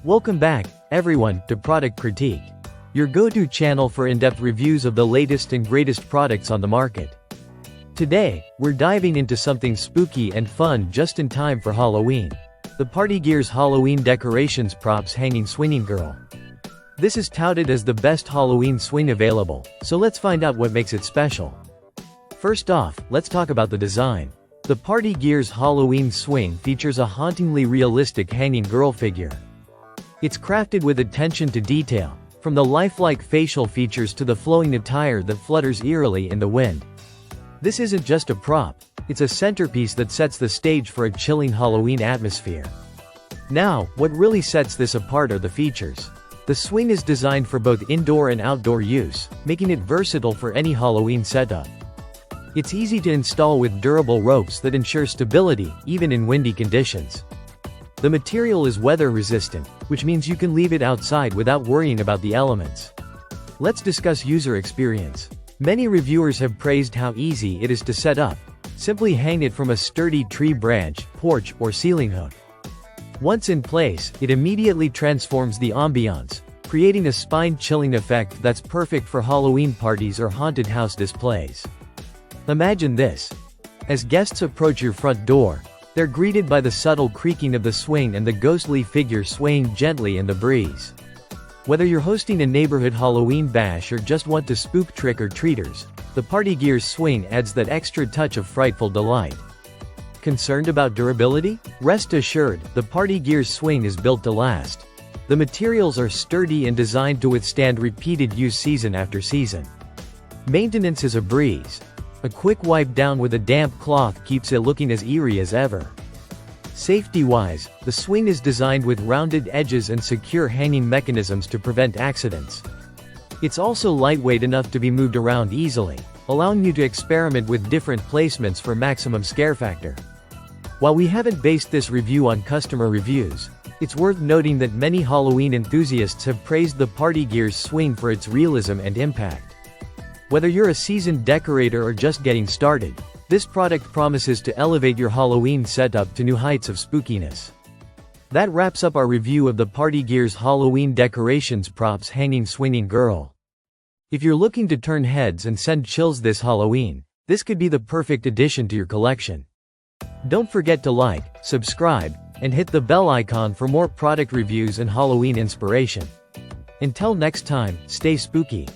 Welcome back, everyone, to Product Critique, your go-to channel for in-depth reviews of the latest and greatest products on the market. Today, we're diving into something spooky and fun just in time for Halloween. The PARTYGEARS Halloween Decorations Props Hanging Swinging Girl. This is touted as the best Halloween swing available, so let's find out what makes it special. First off, let's talk about the design. The PARTYGEARS Halloween swing features a hauntingly realistic hanging girl figure. It's crafted with attention to detail, from the lifelike facial features to the flowing attire that flutters eerily in the wind. This isn't just a prop, it's a centerpiece that sets the stage for a chilling Halloween atmosphere. Now, what really sets this apart are the features. The swing is designed for both indoor and outdoor use, making it versatile for any Halloween setup. It's easy to install with durable ropes that ensure stability, even in windy conditions. The material is weather-resistant, which means you can leave it outside without worrying about the elements. Let's discuss user experience. Many reviewers have praised how easy it is to set up. Simply hang it from a sturdy tree branch, porch, or ceiling hook. Once in place, it immediately transforms the ambiance, creating a spine-chilling effect that's perfect for Halloween parties or haunted house displays. Imagine this. As guests approach your front door, they're greeted by the subtle creaking of the swing and the ghostly figure swaying gently in the breeze. Whether you're hosting a neighborhood Halloween bash or just want to spook trick-or-treaters, the PARTYGEARS swing adds that extra touch of frightful delight. Concerned about durability? Rest assured, the PARTYGEARS swing is built to last. The materials are sturdy and designed to withstand repeated use season after season. Maintenance is a breeze. A quick wipe down with a damp cloth keeps it looking as eerie as ever. Safety-wise, the swing is designed with rounded edges and secure hanging mechanisms to prevent accidents. It's also lightweight enough to be moved around easily, allowing you to experiment with different placements for maximum scare factor. While we haven't based this review on customer reviews, it's worth noting that many Halloween enthusiasts have praised the PARTYGEARS swing for its realism and impact. Whether you're a seasoned decorator or just getting started, this product promises to elevate your Halloween setup to new heights of spookiness. That wraps up our review of the PARTYGEARS Halloween Decorations Props Hanging Swinging Girl. If you're looking to turn heads and send chills this Halloween, this could be the perfect addition to your collection. Don't forget to like, subscribe, and hit the bell icon for more product reviews and Halloween inspiration. Until next time, stay spooky.